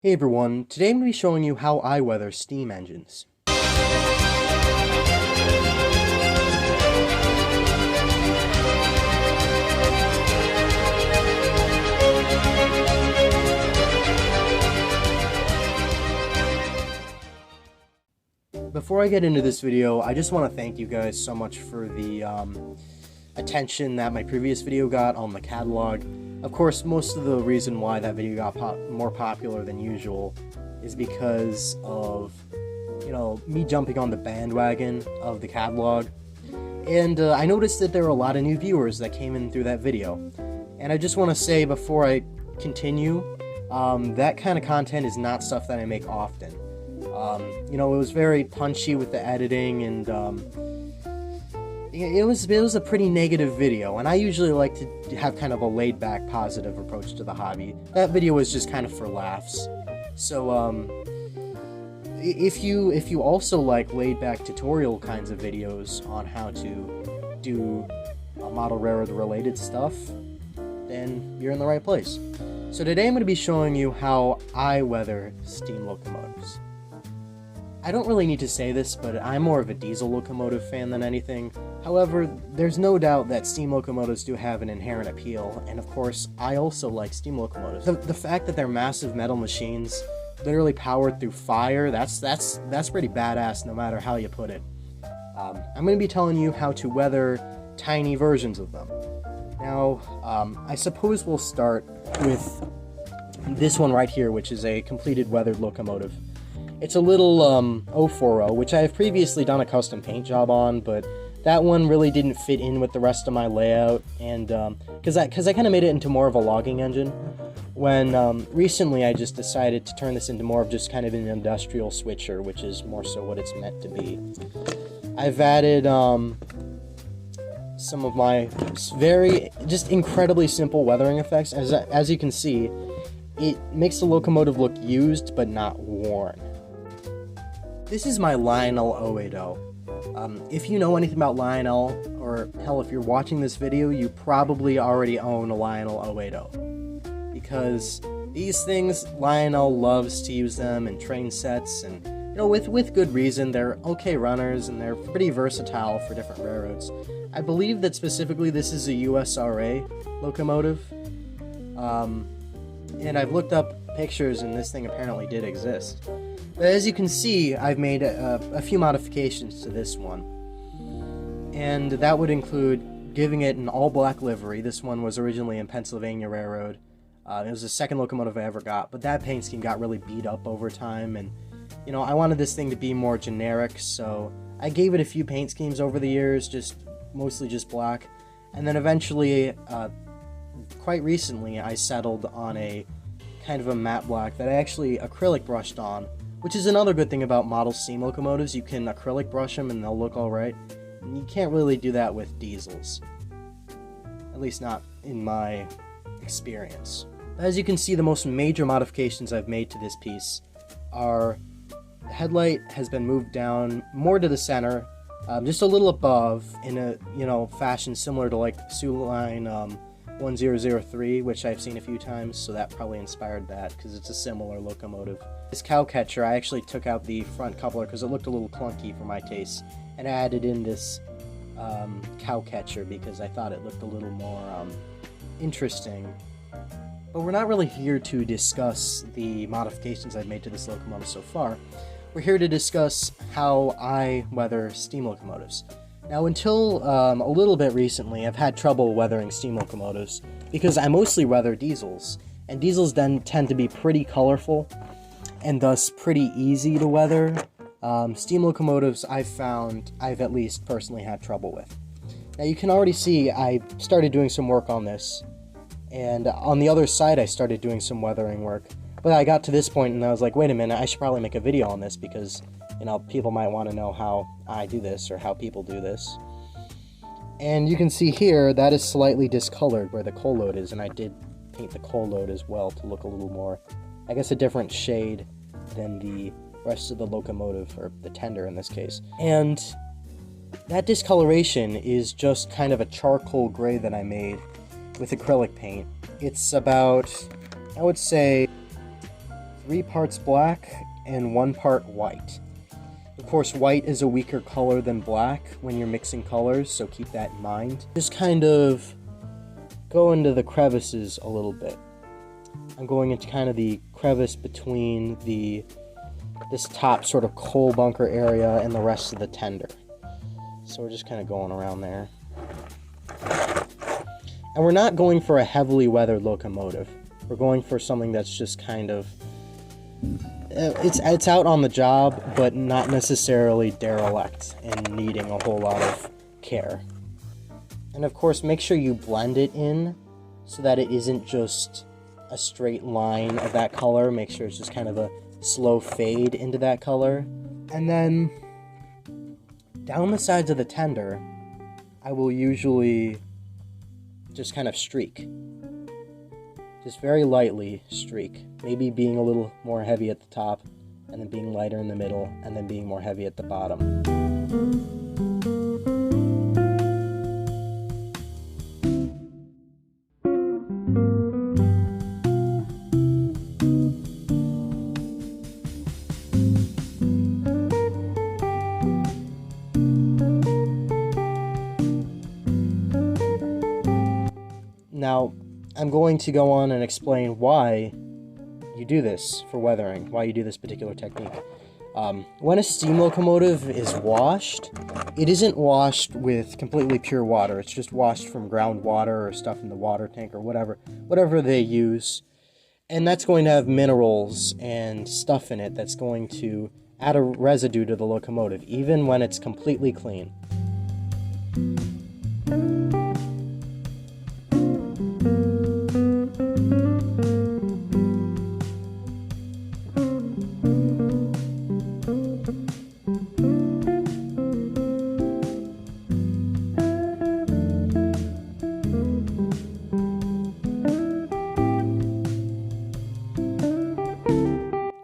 Hey everyone, today I'm going to be showing you how I weather steam engines. Before I get into this video, I just want to thank you guys so much for the attention that my previous video got on the catalog. Of course, most of the reason why that video got more popular than usual is because of, me jumping on the bandwagon of the catalog. And I noticed that there were a lot of new viewers that came in through that video. And I just want to say before I continue, that kind of content is not stuff that I make often. It was very punchy with the editing, and it was a pretty negative video, and I usually like to have kind of a laid-back, positive approach to the hobby. That video was just kind of for laughs. So, if you also like laid-back tutorial kinds of videos on how to do model railroad related stuff, then you're in the right place. So today I'm going to be showing you how I weather steam locomotives. I don't really need to say this, but I'm more of a diesel locomotive fan than anything. However, there's no doubt that steam locomotives do have an inherent appeal, and of course, I also like steam locomotives. The fact that they're massive metal machines, literally powered through fire, that's pretty badass no matter how you put it. I'm going to be telling you how to weather tiny versions of them. Now, I suppose we'll start with this one right here, which is a completed weathered locomotive. It's a little 040, which I have previously done a custom paint job on, but that one really didn't fit in with the rest of my layout, and because I kind of made it into more of a logging engine, when recently I just decided to turn this into more of just kind of an industrial switcher, which is more so what it's meant to be. I've added some of my just incredibly simple weathering effects. As you can see, it makes the locomotive look used but not worn. This is my Lionel 080. If you know anything about Lionel, or hell, if you're watching this video, you probably already own a Lionel 080. Because these things, Lionel loves to use them in train sets, and with good reason. They're okay runners, and they're pretty versatile for different railroads. I believe that specifically this is a USRA locomotive. And I've looked up pictures, and this thing apparently did exist. But as you can see, I've made a few modifications to this one. And that would include giving it an all-black livery. This one was originally in Pennsylvania Railroad. It was the second locomotive I ever got, but that paint scheme got really beat up over time, and I wanted this thing to be more generic, so I gave it a few paint schemes over the years, mostly just black. And then eventually, quite recently, I settled on a kind of a matte black that I actually acrylic brushed on, which is another good thing about model steam locomotives. You can acrylic brush them and they'll look alright. And you can't really do that with diesels. At least not in my experience. As you can see, the most major modifications I've made to this piece are the headlight has been moved down more to the center, just a little above, in a fashion similar to like Sioux Line 1003, which I've seen a few times, so that probably inspired that, because it's a similar locomotive. This cow catcher, I actually took out the front coupler because it looked a little clunky for my taste, and I added in this cow catcher because I thought it looked a little more interesting. But we're not really here to discuss the modifications I've made to this locomotive so far. We're here to discuss how I weather steam locomotives. Now, until a little bit recently, I've had trouble weathering steam locomotives because I mostly weather diesels, and diesels then tend to be pretty colorful and thus pretty easy to weather. Steam locomotives I've at least personally had trouble with. Now, you can already see I started doing some work on this, and on the other side I started doing some weathering work, but I got to this point and I was like, wait a minute, I should probably make a video on this because people might want to know how I do this or how people do this. And you can see here that is slightly discolored where the coal load is, and I did paint the coal load as well to look a little more, I guess, a different shade than the rest of the locomotive, or the tender in this case. And that discoloration is just kind of a charcoal gray that I made with acrylic paint. It's about, I would say, 3 parts black and 1 part white. Of course, white is a weaker color than black when you're mixing colors, so keep that in mind. Just kind of go into the crevices a little bit. I'm going into kind of the crevice between this top sort of coal bunker area and the rest of the tender. So we're just kind of going around there. And we're not going for a heavily weathered locomotive. We're going for something that's just kind of... It's out on the job, but not necessarily derelict and needing a whole lot of care. And of course, make sure you blend it in so that it isn't just a straight line of that color. Make sure it's just kind of a slow fade into that color. And then down the sides of the tender, I will usually just kind of streak. Just very lightly streak. Maybe being a little more heavy at the top, and then being lighter in the middle, and then being more heavy at the bottom. Now, I'm going to go on and explain why you do this for weathering, why you do this particular technique. When a steam locomotive is washed, it isn't washed with completely pure water. It's just washed from groundwater or stuff in the water tank or whatever they use. And that's going to have minerals and stuff in it that's going to add a residue to the locomotive, even when it's completely clean.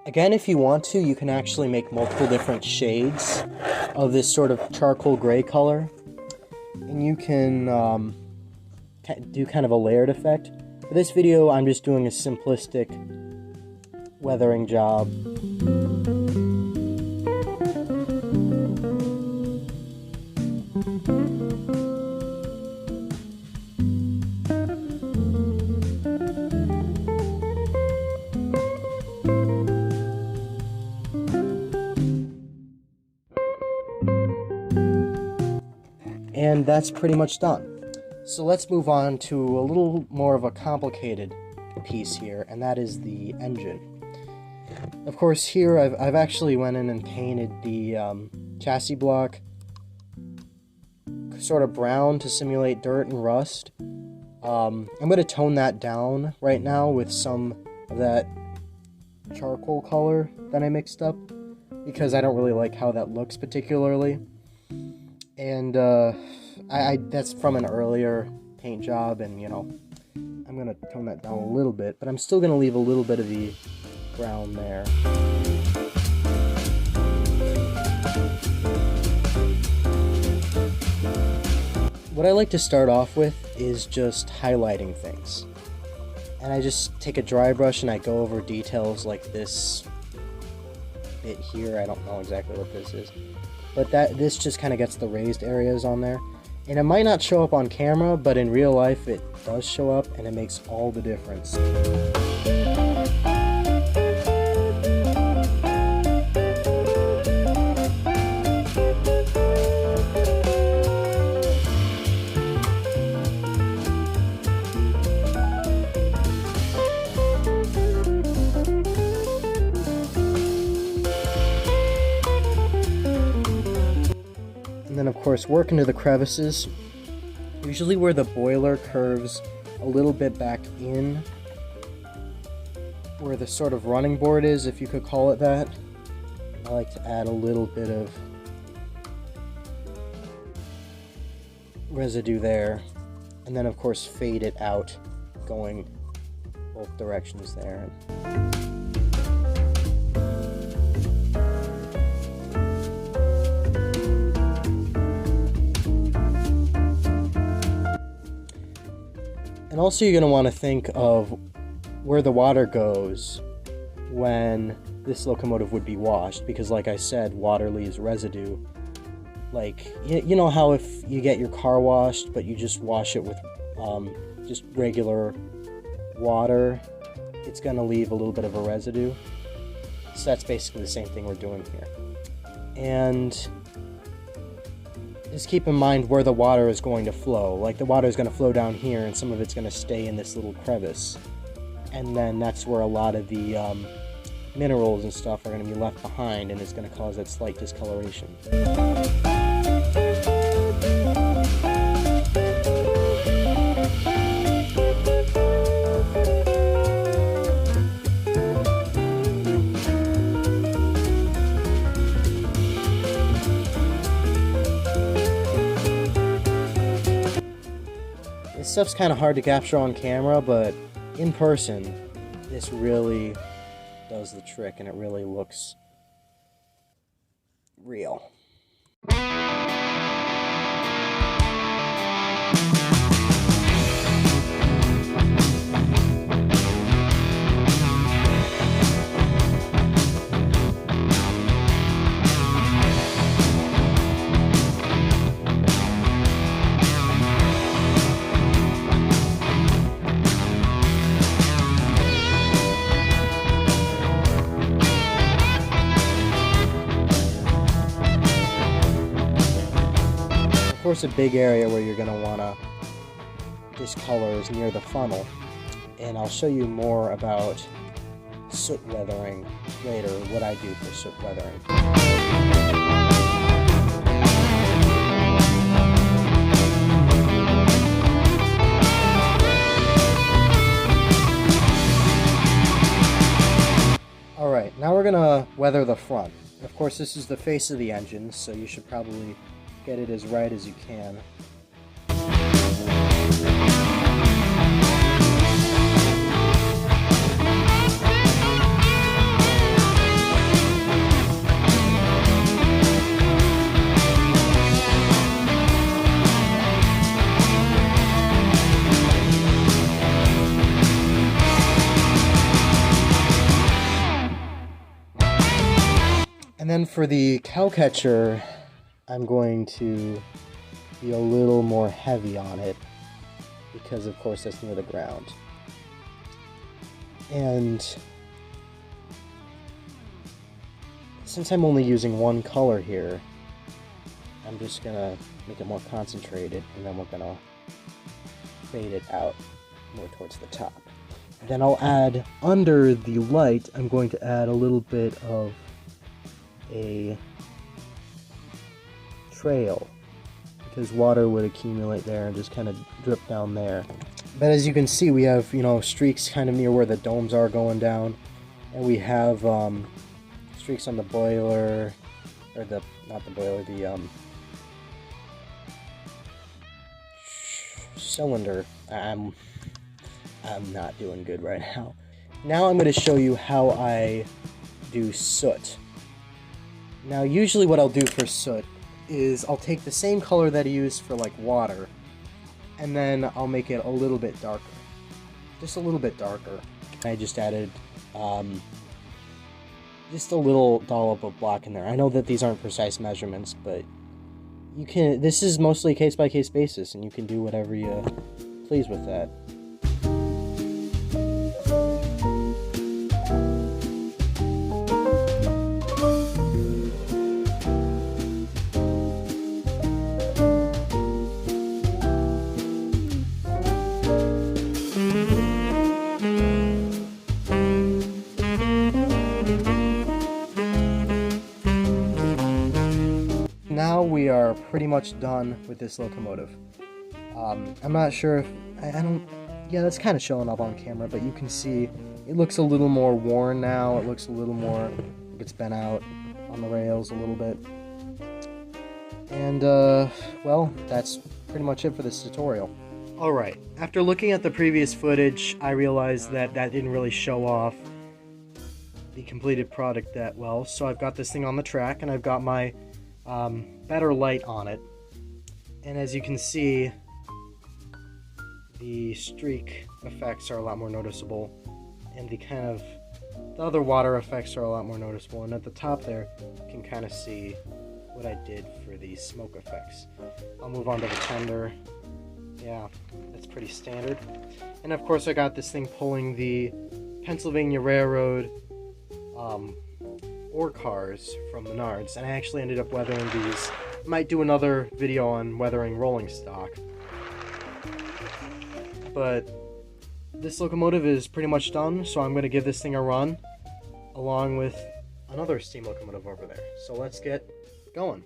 Again, if you want to, you can actually make multiple different shades of this sort of charcoal gray color. And you can do kind of a layered effect. For this video, I'm just doing a simplistic weathering job. And that's pretty much done. So let's move on to a little more of a complicated piece here, and that is the engine. Of course, here I've actually went in and painted the chassis block sort of brown to simulate dirt and rust. I'm going to tone that down right now with some of that charcoal color that I mixed up, because I don't really like how that looks particularly. And that's from an earlier paint job, and you know, I'm gonna tone that down a little bit, but I'm still gonna leave a little bit of the brown there. What I like to start off with is just highlighting things, and I just take a dry brush and I go over details like this bit here. I don't know exactly what this is, but this just kind of gets the raised areas on there. And it might not show up on camera, but in real life it does show up, and it makes all the difference. And then of course work into the crevices, usually where the boiler curves a little bit back in, where the sort of running board is, if you could call it that. I like to add a little bit of residue there, and then of course fade it out going both directions there. And also you're going to want to think of where the water goes when this locomotive would be washed, because like I said, water leaves residue. Like, you know how if you get your car washed, but you just wash it with just regular water, it's going to leave a little bit of a residue. So that's basically the same thing we're doing here. And just keep in mind where the water is going to flow. Like, the water is going to flow down here, and some of it's going to stay in this little crevice. And then that's where a lot of the minerals and stuff are going to be left behind, and it's going to cause that slight discoloration. This stuff's kind of hard to capture on camera, but in person, this really does the trick, and it really looks real. Of course, a big area where you're going to want to discolor is near the funnel, and I'll show you more about soot weathering later, what I do for soot weathering. Alright, now we're going to weather the front. Of course, this is the face of the engine, so you should probably get it as right as you can. And then for the cowcatcher, I'm going to be a little more heavy on it because, of course, that's near the ground. And since I'm only using one color here, I'm just gonna make it more concentrated, and then we're gonna fade it out more towards the top. And then I'll add, under the light, I'm going to add a little bit of a trail, because water would accumulate there and just kind of drip down there. But as you can see, we have, you know, streaks kind of near where the domes are going down, and we have streaks on the boiler, or the, not the boiler, the cylinder. I'm not doing good right now. Now I'm going to show you how I do soot. Now, usually what I'll do for soot is I'll take the same color that I use for, like, water, and then I'll make it a little bit darker. Just a little bit darker. I just added just a little dollop of black in there. I know that these aren't precise measurements, but you can, this is mostly a case-by-case basis, and you can do whatever you please with that. Now we are pretty much done with this locomotive. I'm not sure if, I don't, yeah, that's kind of showing up on camera, but you can see it looks a little more worn now. It looks a little more, like it's been out on the rails a little bit. And, well, that's pretty much it for this tutorial. Alright, after looking at the previous footage, I realized that that didn't really show off the completed product that well, so I've got this thing on the track, and I've got my better light on it, and as you can see, the streak effects are a lot more noticeable, and the kind of The other water effects are a lot more noticeable, and at the top there, you can kind of see what I did for the smoke effects. I'll move on to the tender. Yeah, that's pretty standard. And of course I got this thing pulling the Pennsylvania Railroad ore cars from Menards, and I actually ended up weathering these. Might do another video on weathering rolling stock. But this locomotive is pretty much done, so I'm going to give this thing a run along with another steam locomotive over there. So let's get going.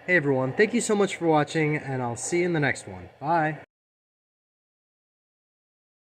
Hey everyone, thank you so much for watching, and I'll see you in the next one. Bye!